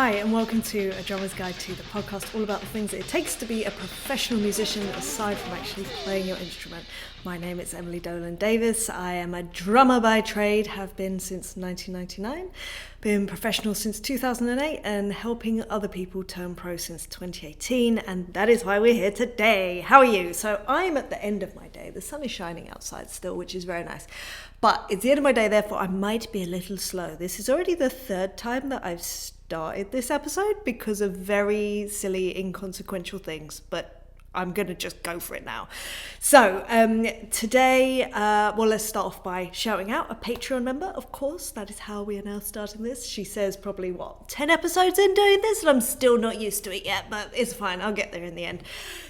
Hi, and welcome to A Drummer's Guide to, the podcast all about the things that it takes to be a professional musician aside from actually playing your instrument. My name is Emily Dolan Davis. I am a drummer by trade, have been since 1999, been professional since 2008, and helping other people turn pro since 2018, and that is why we're here today. How are you? So I'm at the end of my day. The sun is shining outside still, which is very nice. But it's the end of my day, therefore I might be a little slow. This is already the third time that I've started this episode because of very silly, inconsequential things, but I'm going to just go for it now. So today, let's start off by shouting out a Patreon member, of course. That is how we are now starting this. She says probably, 10 episodes in doing this, and I'm still not used to it yet, but it's fine. I'll get there in the end.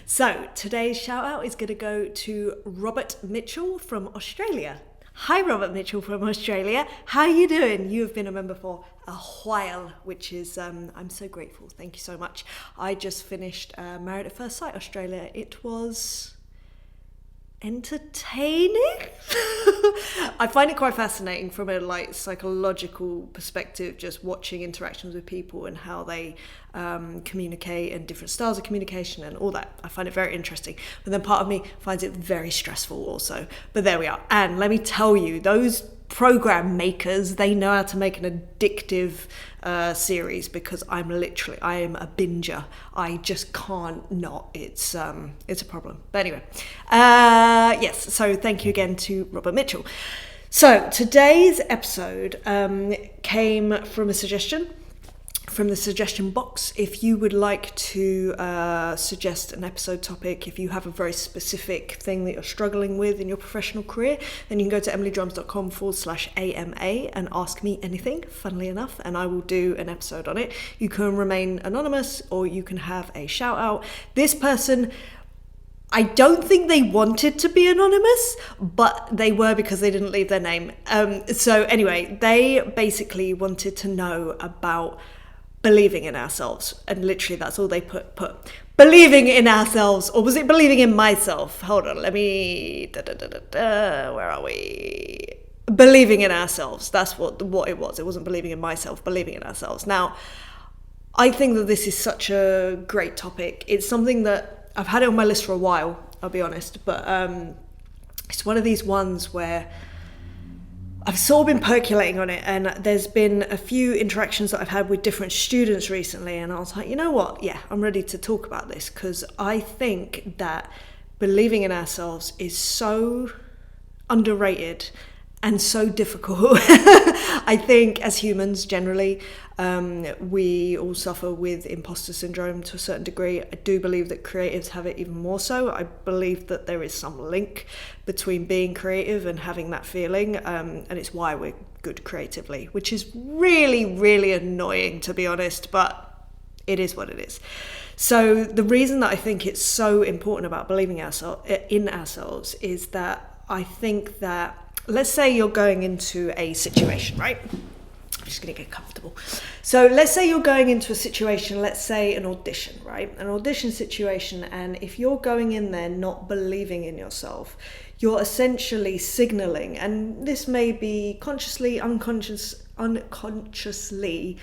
So today's shout out is going to go to Robert Mitchell from Australia. Hi, Robert Mitchell from Australia. How are you doing? You have been a member for a while, which is, I'm so grateful. Thank you so much. I just finished Married at First Sight Australia. It was entertaining. I find it quite fascinating from a psychological perspective, just watching interactions with people and how they communicate and different styles of communication and all that. I find it very interesting, but then part of me finds it very stressful also. But there we are. And let me tell you, those program makers, they know how to make an addictive series, because I am a binger. I just can't not. It's a problem. But anyway, yes, so thank you again to Robert Mitchell. So today's episode came from a suggestion from the suggestion box. If you would like to suggest an episode topic, if you have a very specific thing that you're struggling with in your professional career, then you can go to emilydrums.com/AMA and ask me anything, funnily enough, and I will do an episode on it. You can remain anonymous or you can have a shout out. This person, I don't think they wanted to be anonymous, but they were because they didn't leave their name. So anyway, they basically wanted to know about believing in ourselves, and literally that's all they put believing in ourselves, or was it believing in myself? Hold on, let me where are we? Believing in ourselves. That's what it was. It wasn't believing in myself, believing in ourselves. Now, I think that this is such a great topic. It's something that I've had it on my list for a while, I'll be honest, but it's one of these ones where I've sort of been percolating on it, and there's been a few interactions that I've had with different students recently, and I was like, you know what? Yeah, I'm ready to talk about this, because I think that believing in ourselves is so underrated and so difficult. I think as humans generally, we all suffer with imposter syndrome to a certain degree. I do believe that creatives have it even more so. I believe that there is some link between being creative and having that feeling, and it's why we're good creatively, which is really, really annoying, to be honest, but it is what it is. So the reason that I think it's so important about believing in ourselves is that I think that, let's say you're going into a situation, right? I'm just going to get comfortable. So let's say you're going into a situation, let's say an audition, right? An audition situation, and if you're going in there not believing in yourself, you're essentially signaling, and this may be consciously, unconsciously,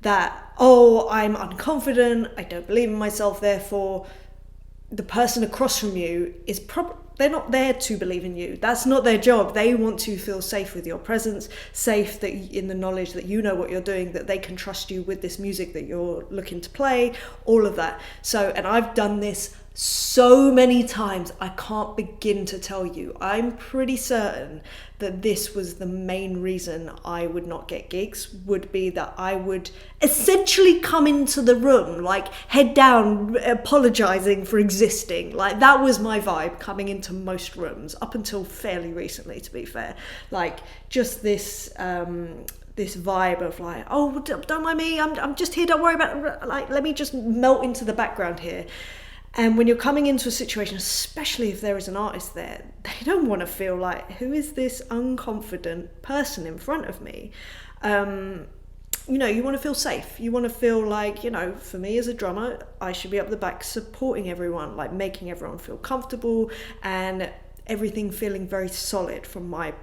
that, I'm unconfident, I don't believe in myself, therefore the person across from you is they're not there to believe in you. That's not their job. They want to feel safe with your presence, safe that in the knowledge that you know what you're doing, that they can trust you with this music that you're looking to play, all of that. So, and I've done this so many times, I can't begin to tell you. I'm pretty certain that this was the main reason I would not get gigs, would be that I would essentially come into the room, like head down, apologizing for existing. Like that was my vibe coming into most rooms, up until fairly recently, to be fair. Like just this vibe of like, don't mind me, I'm just here, don't worry about it. Like, let me just melt into the background here. And when you're coming into a situation, especially if there is an artist there, they don't want to feel like, who is this unconfident person in front of me? You want to feel safe. You want to feel like, for me as a drummer, I should be up the back supporting everyone, like making everyone feel comfortable and everything feeling very solid from my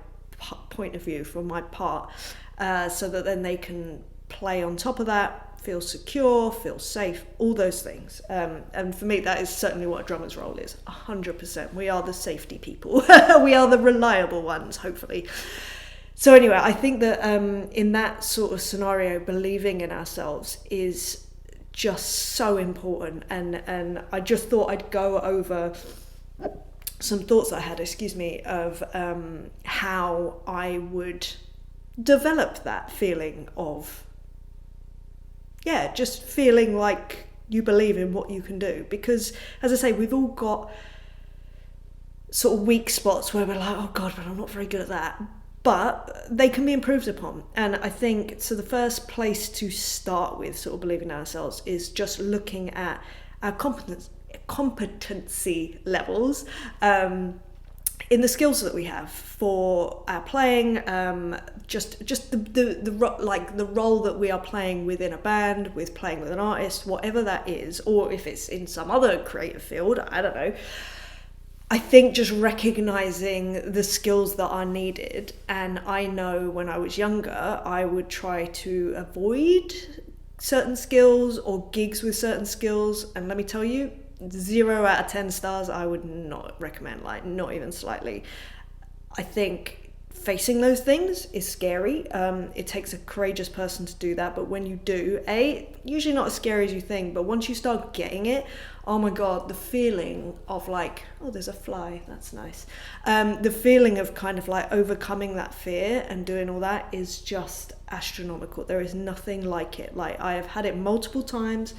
point of view, from my part, so that then they can play on top of that feel secure, feel safe, all those things. And for me, that is certainly what a drummer's role is, 100%. We are the safety people. We are the reliable ones, hopefully. So anyway, I think that in that sort of scenario, believing in ourselves is just so important. And I just thought I'd go over some thoughts I had, of how I would develop that feeling of, just feeling like you believe in what you can do. Because, as I say, we've all got sort of weak spots where we're like, oh God, but I'm not very good at that. But they can be improved upon. And I think, so the first place to start with sort of believing in ourselves is just looking at our competency levels in the skills that we have for our playing, just the role that we are playing within a band, with playing with an artist, whatever that is, or if it's in some other creative field, I don't know. I think just recognizing the skills that are needed. And I know when I was younger, I would try to avoid certain skills or gigs with certain skills. And let me tell you, 0 out of 10 stars, I would not recommend, like not even slightly. I think facing those things is scary. It takes a courageous person to do that. But when you do, usually not as scary as you think, but once you start getting it, oh my God, the feeling of like, oh, there's a fly, that's nice. The feeling of kind of like overcoming that fear and doing all that is just astronomical. There is nothing like it. Like, I have had it multiple times.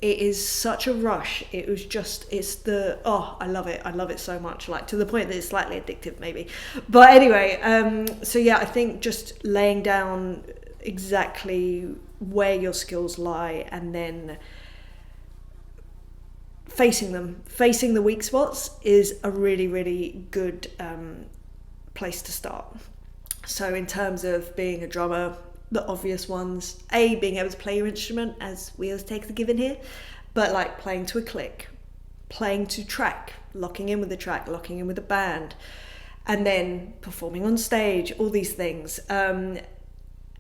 It is such a rush. I love it. I love it so much, like to the point that it's slightly addictive maybe. But anyway, I think just laying down exactly where your skills lie and then facing the weak spots is a really, really good place to start. So in terms of being a drummer, the obvious ones, being able to play your instrument, as we always take the given here, but like playing to a click, playing to track, locking in with the track, locking in with the band, and then performing on stage, all these things. And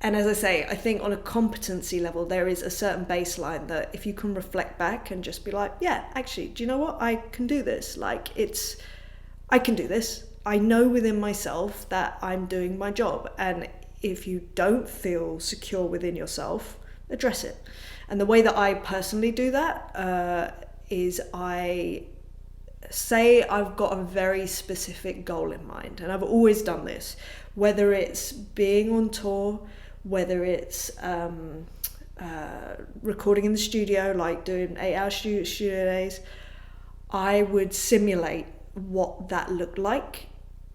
as I say, I think on a competency level, there is a certain baseline that if you can reflect back and just be like, yeah, actually, do you know what? I can do this. I can do this. I know within myself that I'm doing my job. And if you don't feel secure within yourself, address it. And the way that I personally do that is I say I've got a very specific goal in mind. And I've always done this, whether it's being on tour, whether it's recording in the studio, like doing 8-hour studio days, I would simulate what that looked like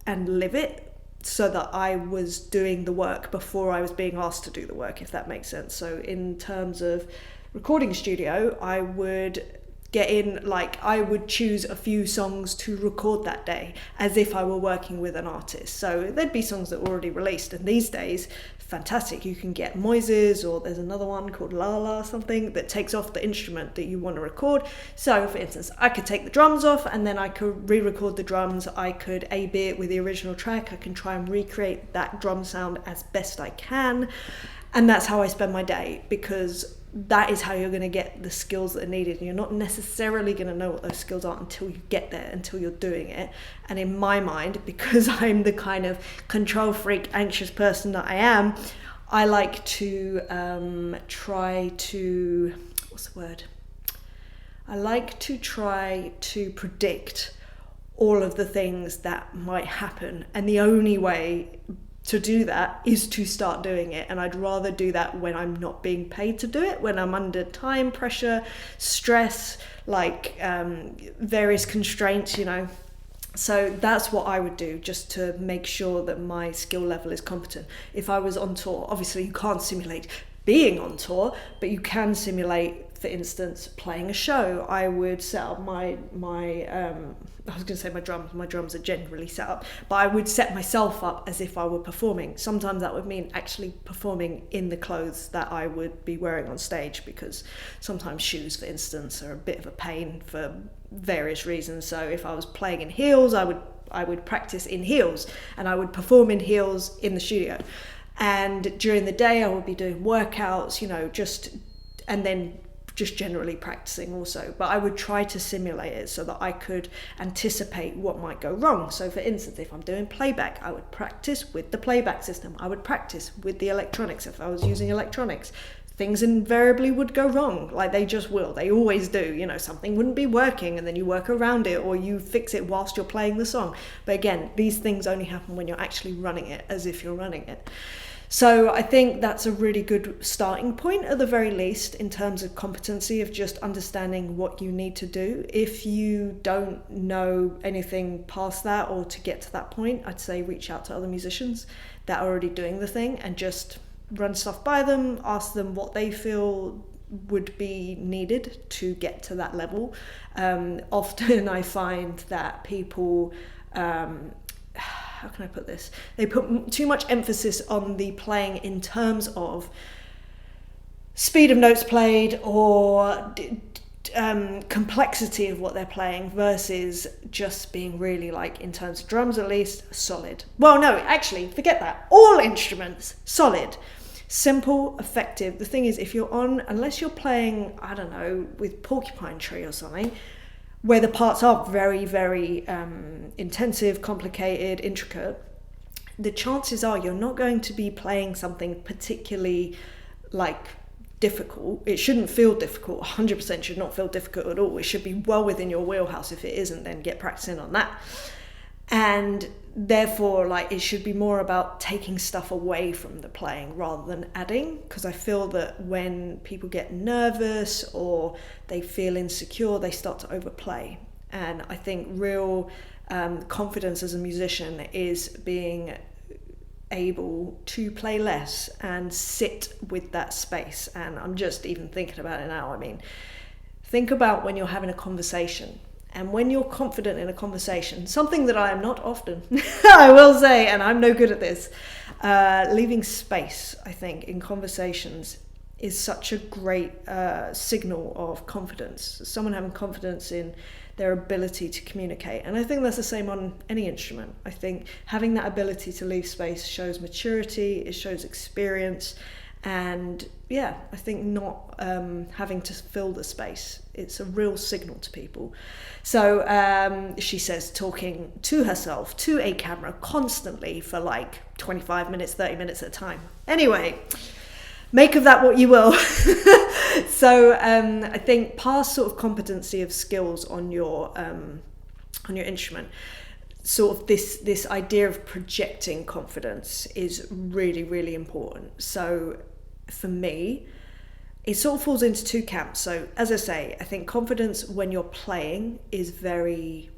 and live it, so that I was doing the work before I was being asked to do the work, if that makes sense. So in terms of recording studio, I would get in, like I would choose a few songs to record that day as if I were working with an artist. So there'd be songs that were already released, and these days, fantastic, you can get Moises, or there's another one called La La something that takes off the instrument that you want to record. So for instance, I could take the drums off and then I could re-record the drums. I could A-B it with the original track. I can try and recreate that drum sound as best I can. And that's how I spend my day, because that is how you're going to get the skills that are needed. And you're not necessarily going to know what those skills are until you get there, until you're doing it. And in my mind, because I'm the kind of control freak, anxious person that I am, I like to try to predict all of the things that might happen. And the only way to do that is to start doing it. And I'd rather do that when I'm not being paid to do it, when I'm under time pressure, stress, various constraints, So that's what I would do, just to make sure that my skill level is competent. If I was on tour, obviously you can't simulate being on tour, but you can simulate, for instance, playing a show. I would set up my drums are generally set up, but I would set myself up as if I were performing. Sometimes that would mean actually performing in the clothes that I would be wearing on stage, because sometimes shoes, for instance, are a bit of a pain for various reasons. So if I was playing in heels, I would practice in heels, and I would perform in heels in the studio. And during the day, I would be doing workouts, just and then just generally practicing also. But I would try to simulate it so that I could anticipate what might go wrong. So for instance, if I'm doing playback, I would practice with the playback system. I would practice with the electronics if I was using electronics. Things invariably would go wrong, like they just will. They always do. You know, something wouldn't be working and then you work around it, or you fix it whilst you're playing the song. But again, these things only happen when you're actually running it as if you're running it. So I think that's a really good starting point at the very least in terms of competency, of just understanding what you need to do. If you don't know anything past that, or to get to that point, I'd say reach out to other musicians that are already doing the thing and just run stuff by them, ask them what they feel would be needed to get to that level. Often I find that people, how can I put this? They put too much emphasis on the playing in terms of speed of notes played or complexity of what they're playing versus just being really, like, in terms of drums at least, solid. Well, no, actually, forget that. All instruments, solid. Simple, effective. The thing is, if you're unless you're playing, I don't know, with Porcupine Tree or something, where the parts are very, very intensive, complicated, intricate, the chances are you're not going to be playing something particularly, like, difficult. It shouldn't feel difficult. 100% should not feel difficult at all. It should be well within your wheelhouse. If it isn't, then get practicing on that. And therefore, like, it should be more about taking stuff away from the playing rather than adding, because I feel that when people get nervous or they feel insecure, they start to overplay. And I think real confidence as a musician is being able to play less and sit with that space. And I'm just even thinking about it now. I mean, think about when you're having a conversation. And when you're confident in a conversation, something that I am not often, I will say, and I'm no good at this, leaving space, I think, in conversations is such a great signal of confidence. Someone having confidence in their ability to communicate. And I think that's the same on any instrument. I think having that ability to leave space shows maturity, it shows experience. And yeah, I think not having to fill the space, it's a real signal to people. So she says talking to herself, to a camera constantly for like 25 minutes, 30 minutes at a time. Anyway, make of that what you will. So I think past sort of competency of skills on your instrument, sort of this idea of projecting confidence is really, really important. So for me, it sort of falls into two camps. So as I say, I think confidence when you're playing is very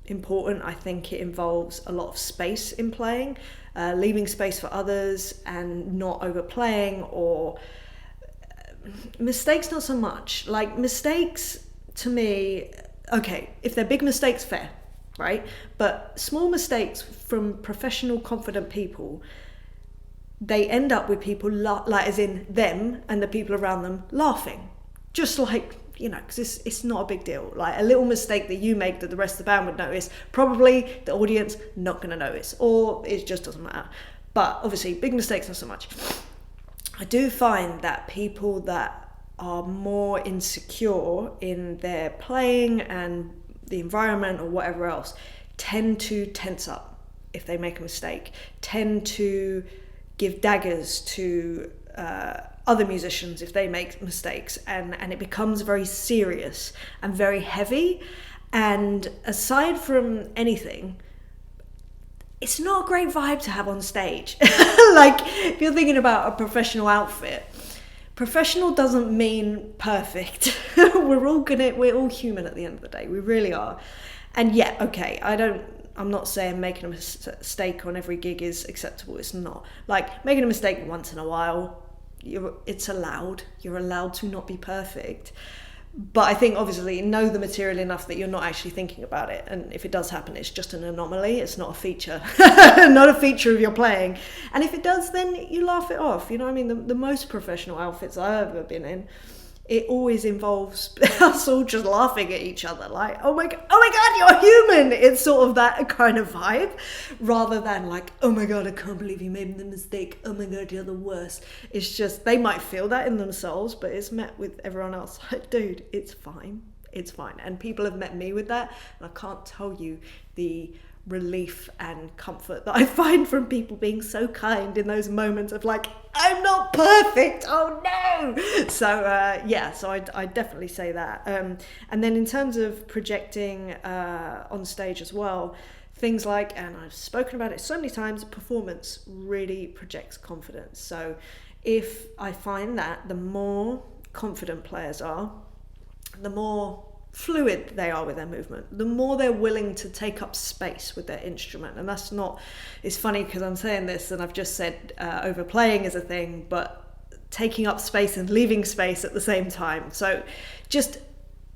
important. I think it involves a lot of space in playing, leaving space for others and not overplaying, or mistakes not so much. Like, mistakes to me, okay, if they're big mistakes, fair, right? But small mistakes from professional, confident people, they end up with people, like as in them and the people around them, laughing. Just like, you know, because it's not a big deal. Like a little mistake that you make that the rest of the band would notice, probably the audience not going to notice, or it just doesn't matter. But obviously, big mistakes not so much. I do find that people that are more insecure in their playing and the environment or whatever else tend to tense up if they make a mistake, tend to give daggers to other musicians if they make mistakes, and it becomes very serious and very heavy. And aside from anything, it's not a great vibe to have on stage. Like, if you're thinking about a professional outfit, professional doesn't mean perfect. We're all human at the end of the day. We really are. And yeah, okay, I'm not saying making a mistake on every gig is acceptable. It's not. Like, making a mistake once in a while, it's allowed. You're allowed to not be perfect. But I think, obviously, know the material enough that you're not actually thinking about it. And if it does happen, it's just an anomaly. It's not a feature. Not a feature of your playing. And if it does, then you laugh it off. You know what I mean? The most professional outfits I've ever been in, it always involves us all just laughing at each other, like, oh my god, you're human. It's sort of that kind of vibe, rather than like, oh my god, I can't believe you made the mistake, oh my god, you're the worst. It's just, they might feel that in themselves, but it's met with everyone else like, dude, it's fine. And people have met me with that, and I can't tell you the relief and comfort that I find from people being so kind in those moments of like, I'm not perfect, oh no. So I definitely say that. And then in terms of projecting on stage as well, things like, and I've spoken about it so many times, performance really projects confidence. So if I find that the more confident players are, the more fluid they are with their movement, the more they're willing to take up space with their instrument. And that's not, it's funny because I'm saying this and I've just said overplaying is a thing, but taking up space and leaving space at the same time. So just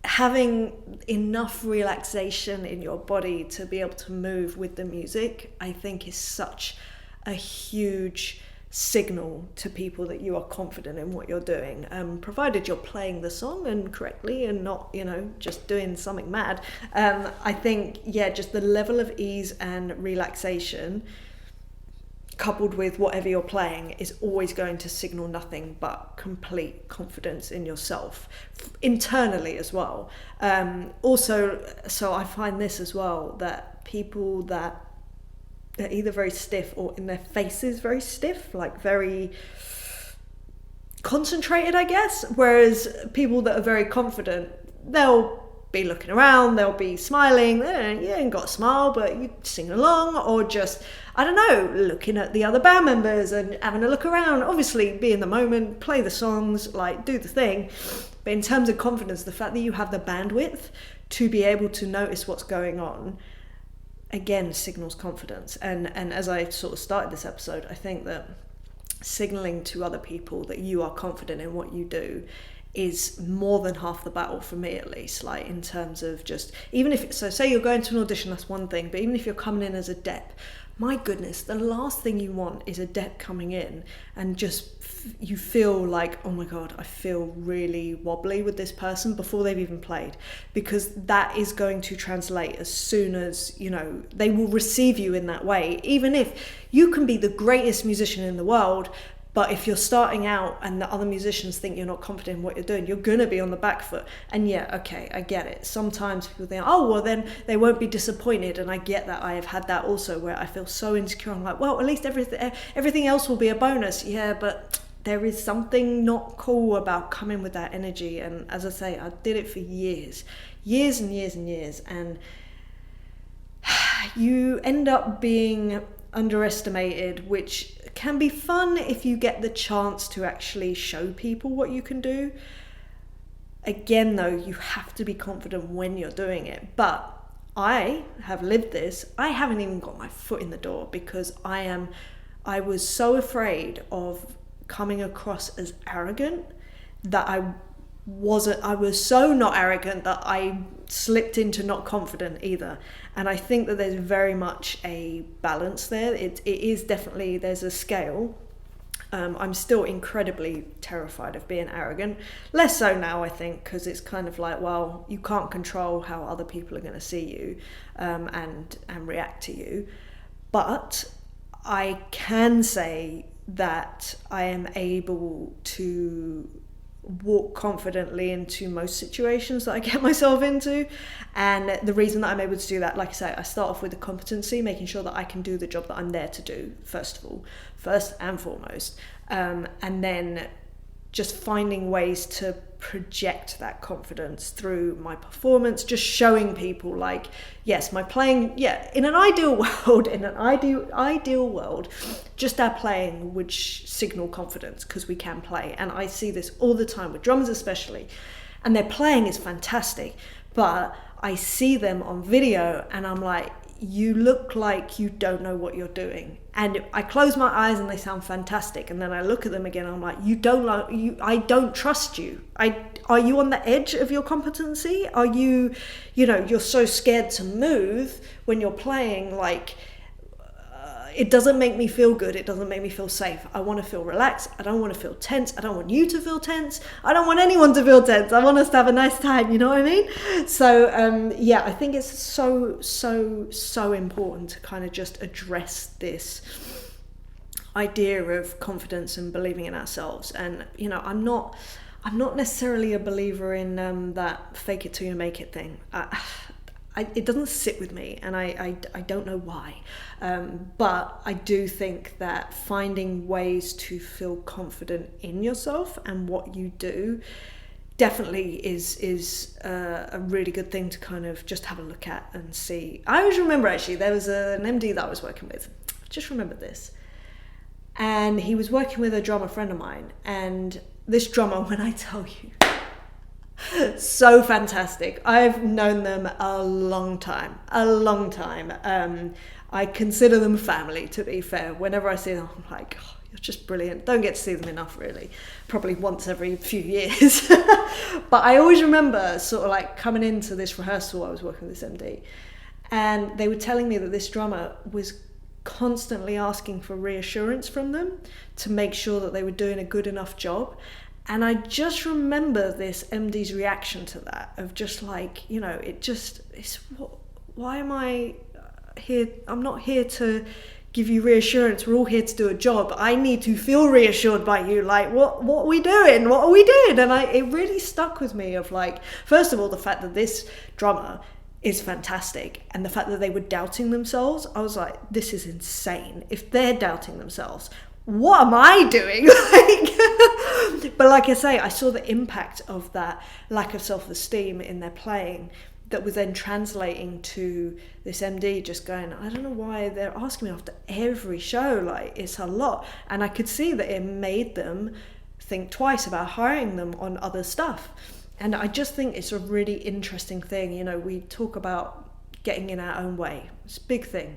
having enough relaxation in your body to be able to move with the music, I think is such a huge signal to people that you are confident in what you're doing, provided you're playing the song and correctly and not, just doing something mad. I think, just the level of ease and relaxation coupled with whatever you're playing is always going to signal nothing but complete confidence in yourself, internally as well. Also, so I find this as well, that people that they're either very stiff or in their faces very stiff, like very concentrated, I guess. Whereas people that are very confident, they'll be looking around, they'll be smiling, you ain't got a smile, but you sing along, or just, I don't know, looking at the other band members and having a look around. Obviously, be in the moment, play the songs, like do the thing. But in terms of confidence, the fact that you have the bandwidth to be able to notice what's going on, again, signals confidence. And as I sort of started this episode, I think that signaling to other people that you are confident in what you do is more than half the battle, for me at least. Like, in terms of just, even if, so say you're going to an audition, that's one thing, but even if you're coming in as a dep, my goodness, the last thing you want is a dep coming in and just you feel like, oh my god, I feel really wobbly with this person before they've even played, because that is going to translate as soon as, they will receive you in that way. Even if you can be the greatest musician in the world, but if you're starting out and the other musicians think you're not confident in what you're doing, you're going to be on the back foot. And okay, I get it. Sometimes people think, oh, well, then they won't be disappointed. And I get that. I have had that also, where I feel so insecure. I'm like, well, at least everything else will be a bonus. Yeah, but there is something not cool about coming with that energy. And as I say, I did it for years and years. And you end up being underestimated, which can be fun if you get the chance to actually show people what you can do. Again, though, you have to be confident when you're doing it. But I have lived this. I haven't even got my foot in the door because I was so afraid of coming across as arrogant that I was so not arrogant that I slipped into not confident either. And I think that there's very much a balance there. It is definitely, there's a scale. I'm still incredibly terrified of being arrogant. Less so now, I think, because it's kind of like, well, you can't control how other people are going to see you and react to you. But I can say that I am able to walk confidently into most situations that I get myself into. And the reason that I'm able to do that, like I say, I start off with the competency, making sure that I can do the job that I'm there to do, first and foremost, and then just finding ways to project that confidence through my performance, just showing people like, yes, my playing, in an ideal world, just our playing would signal confidence because we can play. And I see this all the time with drummers especially, and their playing is fantastic, but I see them on video and I'm like, you look like you don't know what you're doing. And I close my eyes and they sound fantastic, and then I look at them again and I'm like, I don't trust you. Are you on the edge of your competency? Are you, you're so scared to move when you're playing, like, it doesn't make me feel good. It doesn't make me feel safe. I want to feel relaxed. I don't want to feel tense. I don't want you to feel tense. I don't want anyone to feel tense. I want us to have a nice time. You know what I mean? So I think it's so important to kind of just address this idea of confidence and believing in ourselves. And I'm not necessarily a believer in that fake it till you make it thing. It doesn't sit with me, and I don't know why. But I do think that finding ways to feel confident in yourself and what you do definitely is a really good thing to kind of just have a look at and see. I always remember, actually, there was an MD that I was working with. I just remembered this. And he was working with a drummer friend of mine. And this drummer, when I tell you, so fantastic. I've known them a long time. I consider them family, to be fair. Whenever I see them, I'm like, oh, you're just brilliant. Don't get to see them enough, really. Probably once every few years. But I always remember sort of like coming into this rehearsal, I was working with this MD, and they were telling me that this drummer was constantly asking for reassurance from them to make sure that they were doing a good enough job. And I just remember this MD's reaction to that, of just like, why am I here? I'm not here to give you reassurance. We're all here to do a job. I need to feel reassured by you. Like, what are we doing? What are we doing? And it really stuck with me of like, first of all, the fact that this drummer is fantastic, and the fact that they were doubting themselves. I was like, this is insane. If they're doubting themselves, what am I doing? But like I say, I saw the impact of that lack of self-esteem in their playing that was then translating to this MD just going, I don't know why they're asking me after every show, like it's a lot. And I could see that it made them think twice about hiring them on other stuff. And I just think it's a really interesting thing. We talk about getting in our own way. It's a big thing,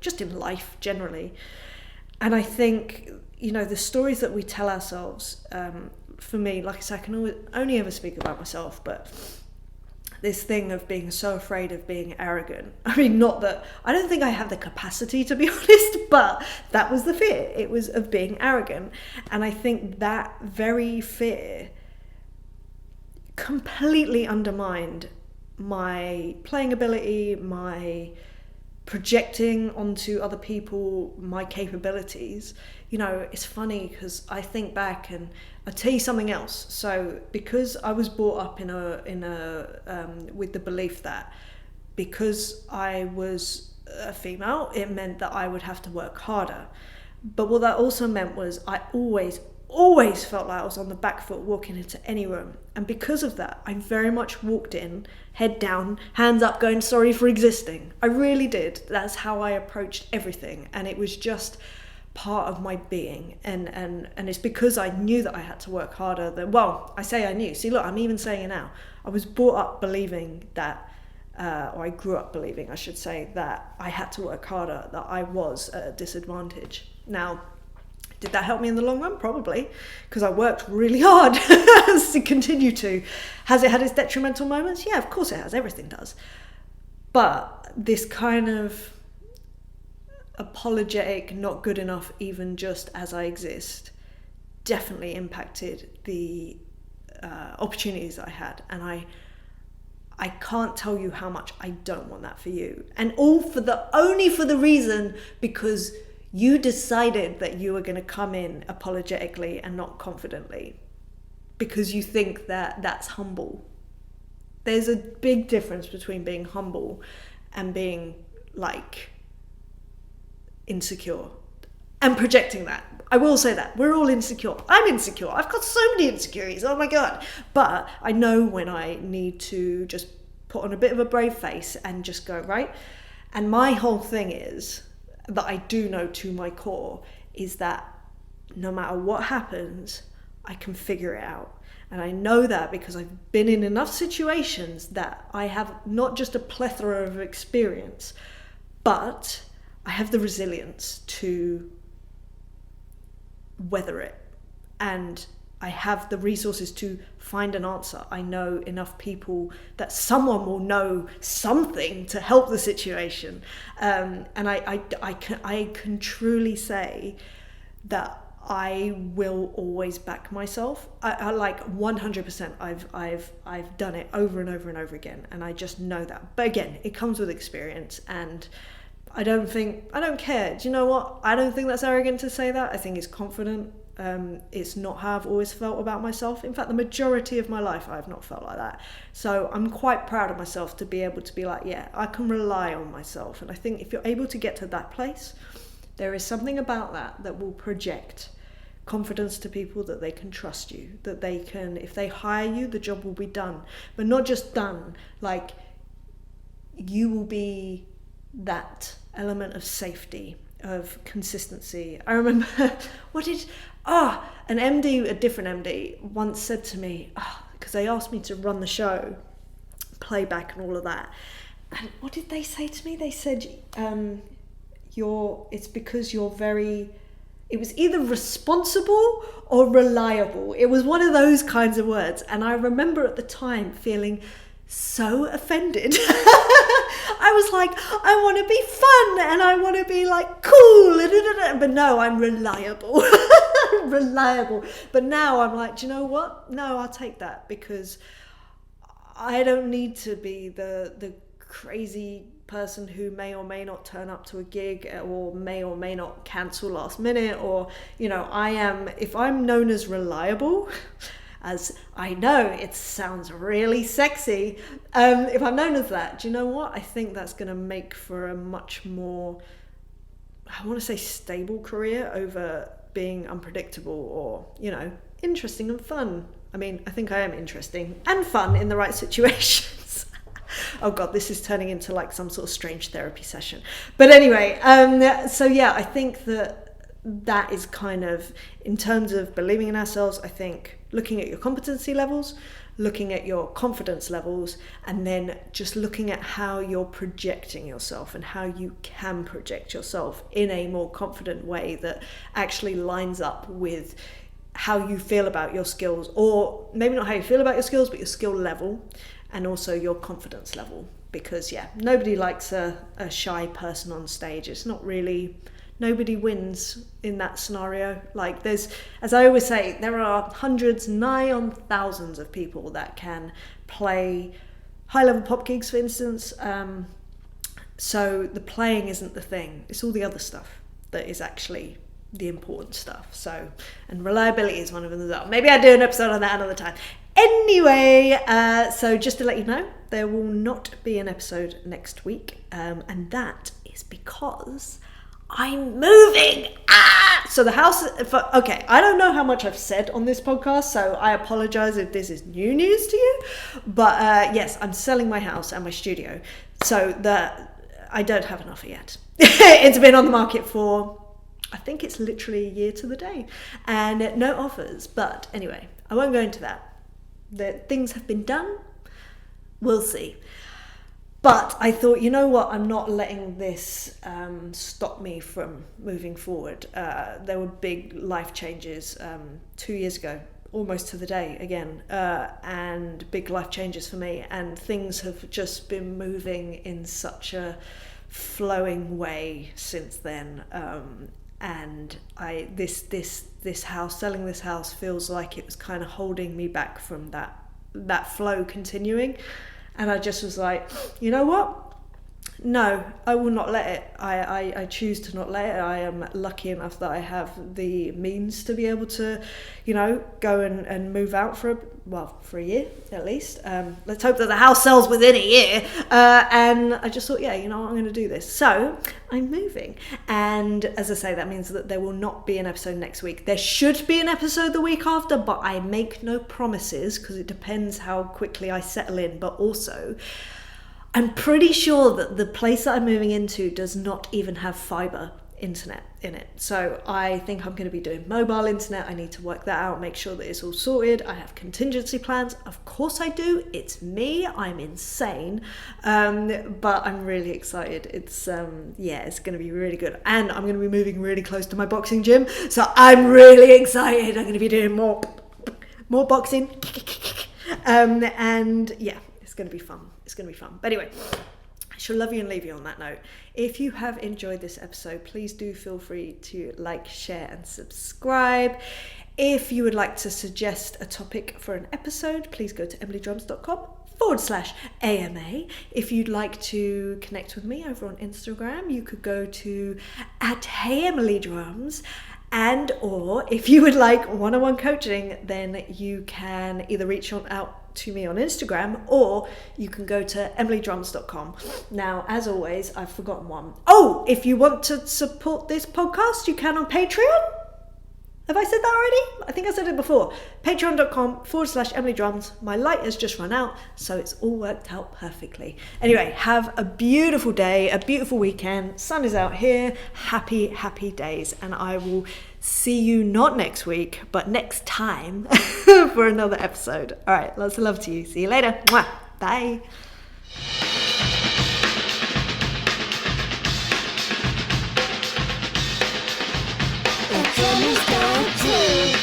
just in life generally. And I think, the stories that we tell ourselves, for me, like I said, I can only ever speak about myself, but this thing of being so afraid of being arrogant. I mean, not that, I don't think I have the capacity, to be honest, but that was the fear. It was of being arrogant. And I think that very fear completely undermined my playing ability, my projecting onto other people my capabilities. It's funny because I think back and I'll tell you something else. So because I was brought up in a with the belief that because I was a female, it meant that I would have to work harder. But what that also meant was I always felt like I was on the back foot walking into any room. And because of that, I very much walked in, head down, hands up, going, sorry for existing. I really did. That's how I approached everything. And it was just part of my being. And it's because I knew that I had to work harder. I say I knew. See, look, I'm even saying it now. I was brought up believing that, or I grew up believing, I should say, that I had to work harder, that I was at a disadvantage. Now, did that help me in the long run? Probably, because I worked really hard to continue to. Has it had its detrimental moments? Yeah, of course it has. Everything does. But this kind of apologetic, not good enough, even just as I exist, definitely impacted the opportunities I had. And I can't tell you how much I don't want that for you. And only for the reason because you decided that you were going to come in apologetically and not confidently because you think that that's humble. There's a big difference between being humble and being like insecure and projecting that. I will say that we're all insecure. I'm insecure. I've got so many insecurities. Oh my God. But I know when I need to just put on a bit of a brave face and just go, right. And my whole thing is that I do know to my core is that no matter what happens, I can figure it out. And I know that because I've been in enough situations that I have not just a plethora of experience, but I have the resilience to weather it and I have the resources to find an answer. I know enough people that someone will know something to help the situation. And I can truly say that I will always back myself. I like 100%. I've done it over and over and over again, and I just know that. But again, it comes with experience, and I don't care. Do you know what? I don't think that's arrogant to say that. I think it's confident. It's not how I've always felt about myself. In fact, the majority of my life, I've not felt like that. So I'm quite proud of myself to be able to be like, yeah, I can rely on myself. And I think if you're able to get to that place, there is something about that will project confidence to people, that they can trust you, that they can, if they hire you, the job will be done. But not just done, like you will be that element of safety, of consistency. I remember, an MD, a different MD, once said to me, because they asked me to run the show, playback and all of that. And what did they say to me? They said, it's because you're very, it was either responsible or reliable. It was one of those kinds of words. And I remember at the time feeling so offended. I was like, I want to be fun and I want to be like cool, but no, I'm reliable. Reliable. But now I'm like, do you know what? No, I'll take that, because I don't need to be the crazy person who may or may not turn up to a gig, or may not cancel last minute, or, you know, if I'm known as reliable, as I know it sounds really sexy, if I'm known as that, do you know what? I think that's going to make for a much more, I want to say, stable career over being unpredictable or, you know, interesting and fun. I mean, I think I am interesting and fun in the right situations. Oh God, this is turning into like some sort of strange therapy session. But anyway, so yeah, I think that is kind of, in terms of believing in ourselves, I think looking at your competency levels, looking at your confidence levels, and then just looking at how you're projecting yourself and how you can project yourself in a more confident way that actually lines up with how you feel about your skills, or maybe not how you feel about your skills, but your skill level and also your confidence level. Because yeah, nobody likes a shy person on stage. It's not really, nobody wins in that scenario. Like there's, as I always say, there are hundreds, nigh on thousands of people that can play high-level pop gigs, for instance. So the playing isn't the thing. It's all the other stuff that is actually the important stuff. So, and reliability is one of them as well. Maybe I'll do an episode on that another time. Anyway, so just to let you know, there will not be an episode next week, and that is because I'm moving. So the house, okay, I don't know how much I've said on this podcast, so I apologize if this is new news to you, but yes, I'm selling my house and my studio, so I don't have an offer yet. It's been on the market for, I think it's literally a year to the day, and no offers. But anyway, I won't go into that. The things have been done. We'll see. But I thought, you know what? I'm not letting this stop me from moving forward. There were big life changes 2 years ago, almost to the day again, and big life changes for me. And things have just been moving in such a flowing way since then. And this house, selling this house, feels like it was kind of holding me back from that flow continuing. And I just was like, you know what? No, I will not let it. I choose to not let it. I am lucky enough that I have the means to be able to, you know, go and move out for a year at least. Let's hope that the house sells within a year. And I just thought, yeah, you know what, I'm going to do this. So I'm moving. And as I say, that means that there will not be an episode next week. There should be an episode the week after, but I make no promises because it depends how quickly I settle in. But also, I'm pretty sure that the place that I'm moving into does not even have fibre internet in it. So I think I'm going to be doing mobile internet. I need to work that out, make sure that it's all sorted. I have contingency plans. Of course I do. It's me. I'm insane. But I'm really excited. It's it's going to be really good. And I'm going to be moving really close to my boxing gym. So I'm really excited. I'm going to be doing more more boxing. And yeah, it's going to be fun. It's going to be fun. But anyway, I shall love you and leave you on that note. If you have enjoyed this episode, please do feel free to like, share, and subscribe. If you would like to suggest a topic for an episode, please go to emilydrums.com/AMA. If you'd like to connect with me over on Instagram, you could go to @HeyEmilyDrums. And or if you would like one-on-one coaching, then you can either reach out to me on Instagram, or you can go to emilydrums.com. Now, as always, I've forgotten one. Oh, if you want to support this podcast, you can on Patreon. Have I said that already? I think I said it before. Patreon.com/EmilyDrums. My light has just run out, so it's all worked out perfectly. Anyway, have a beautiful day, a beautiful weekend. Sun is out here. Happy, happy days. And I will see you not next week, but next time for another episode. All right, lots of love to you. See you later. Mwah. Bye. It's almost done too.